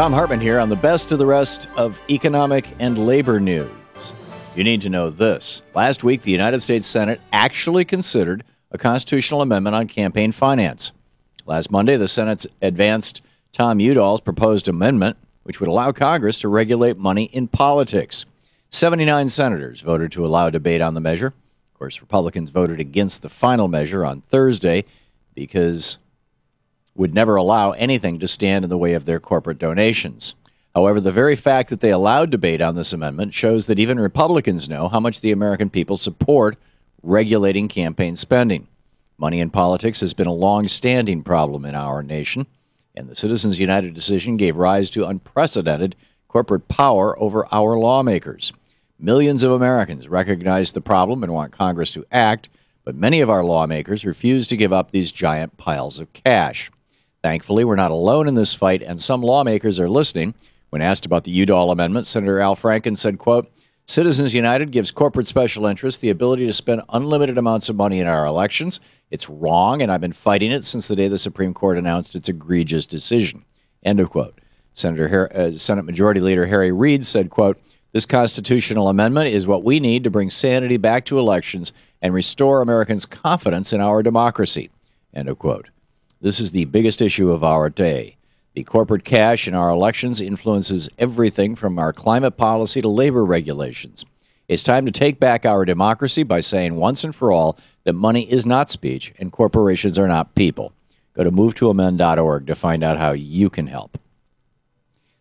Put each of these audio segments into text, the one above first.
Thom Hartmann here on the best of the rest of economic and labor news. You need to know this. Last week, the United States Senate actually considered a constitutional amendment on campaign finance. Last Monday, the Senate advanced Tom Udall's proposed amendment, which would allow Congress to regulate money in politics. 79 senators voted to allow debate on the measure. Of course, Republicans voted against the final measure on Thursday because would never allow anything to stand in the way of their corporate donations. However, the very fact that they allowed debate on this amendment shows that even Republicans know how much the American people support regulating campaign spending. Money in politics has been a long-standing problem in our nation, and the Citizens United decision gave rise to unprecedented corporate power over our lawmakers. Millions of Americans recognize the problem and want Congress to act, but many of our lawmakers refuse to give up these giant piles of cash. Thankfully, we're not alone in this fight, and some lawmakers are listening. When asked about the Udall Amendment, Senator Al Franken said, quote, "Citizens United gives corporate special interests the ability to spend unlimited amounts of money in our elections. It's wrong, and I've been fighting it since the day the Supreme Court announced its egregious decision." End of quote. Senate Majority Leader Harry Reid said, quote, "This constitutional amendment is what we need to bring sanity back to elections and restore Americans' confidence in our democracy." End of quote. This is the biggest issue of our day. The corporate cash in our elections influences everything from our climate policy to labor regulations. It's time to take back our democracy by saying once and for all that money is not speech and corporations are not people. Go to movetoamend.org to find out how you can help.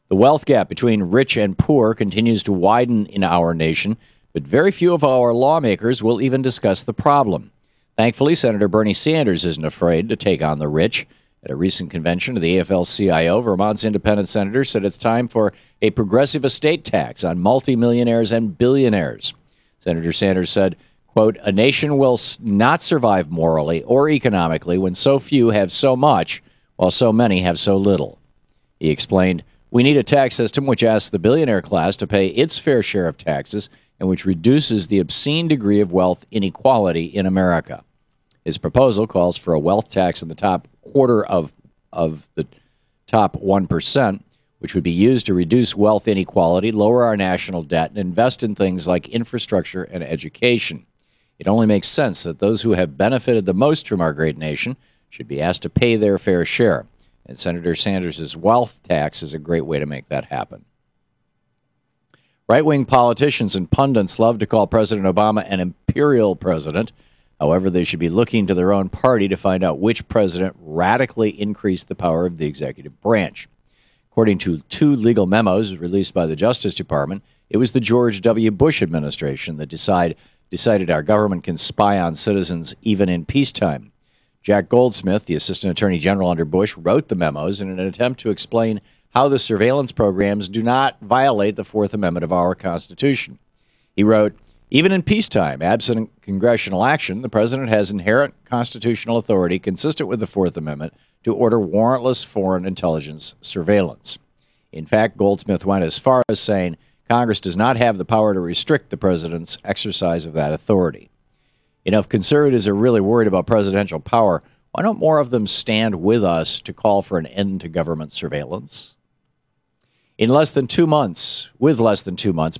The wealth gap between rich and poor continues to widen in our nation, but very few of our lawmakers will even discuss the problem. Thankfully, Senator Bernie Sanders isn't afraid to take on the rich. At a recent convention of the AFL-CIO, Vermont's independent senator said it's time for a progressive estate tax on multimillionaires and billionaires. Senator Sanders said, quote, "A nation will not survive morally or economically when so few have so much while so many have so little." He explained, "We need a tax system which asks the billionaire class to pay its fair share of taxes and which reduces the obscene degree of wealth inequality in America." His proposal calls for a wealth tax in the top quarter of the top 1%, which would be used to reduce wealth inequality, lower our national debt, and invest in things like infrastructure and education. It only makes sense that those who have benefited the most from our great nation should be asked to pay their fair share. And Senator Sanders' wealth tax is a great way to make that happen. Right-wing politicians and pundits love to call President Obama an imperial president. However, they should be looking to their own party to find out which president radically increased the power of the executive branch. According to two legal memos released by the Justice Department, it was the George W. Bush administration that decided our government can spy on citizens even in peacetime. Jack Goldsmith, the Assistant Attorney General under Bush, wrote the memos in an attempt to explain how the surveillance programs do not violate the Fourth Amendment of our Constitution. He wrote, "Even in peacetime, absent congressional action, the president has inherent constitutional authority consistent with the Fourth Amendment to order warrantless foreign intelligence surveillance." In fact, Goldsmith went as far as saying Congress does not have the power to restrict the president's exercise of that authority. You know, if conservatives are really worried about presidential power, why don't more of them stand with us to call for an end to government surveillance? With less than 2 months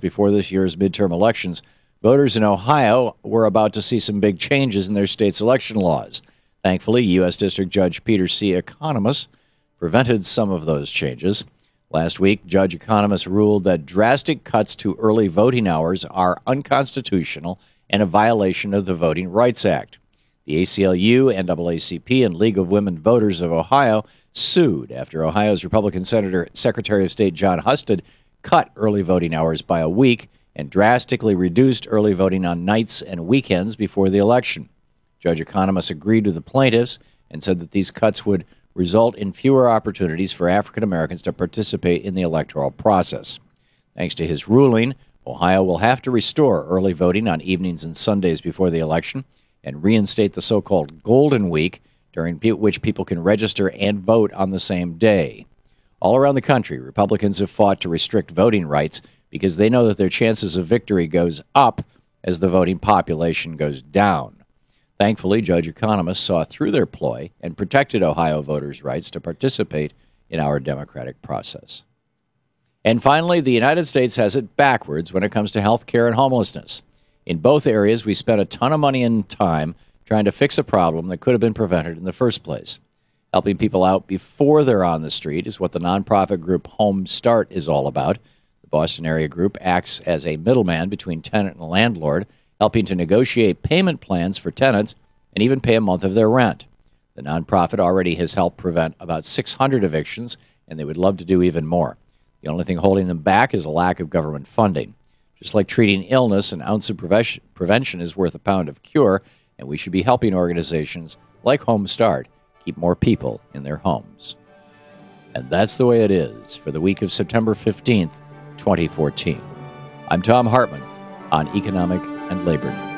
before this year's midterm elections, voters in Ohio were about to see some big changes in their state's election laws. Thankfully, U.S. District Judge Peter C. Economos prevented some of those changes. Last week, Judge Economos ruled that drastic cuts to early voting hours are unconstitutional and a violation of the Voting Rights Act. The ACLU, NAACP, and League of Women Voters of Ohio sued after Ohio's Republican Secretary of State John Husted cut early voting hours by a week and drastically reduced early voting on nights and weekends before the election. Judge Economos agreed with the plaintiffs and said that these cuts would result in fewer opportunities for African Americans to participate in the electoral process. Thanks to his ruling, Ohio will have to restore early voting on evenings and Sundays before the election and reinstate the so-called Golden Week, during which people can register and vote on the same day. All around the country, Republicans have fought to restrict voting rights because they know that their chances of victory goes up as the voting population goes down. Thankfully, Judge Economos saw through their ploy and protected Ohio voters' rights to participate in our democratic process. And finally, the United States has it backwards when it comes to health care and homelessness. In both areas, we spent a ton of money and time trying to fix a problem that could have been prevented in the first place. Helping people out before they're on the street is what the nonprofit group Home Start is all about. The Boston area group acts as a middleman between tenant and landlord, helping to negotiate payment plans for tenants and even pay a month of their rent. The nonprofit already has helped prevent about 600 evictions, and they would love to do even more. The only thing holding them back is a lack of government funding. Just like treating illness, an ounce of prevention is worth a pound of cure, and we should be helping organizations like Home Start keep more people in their homes. And that's the way it is for the week of September 15th, 2014. I'm Thom Hartmann on Economic and Labor News.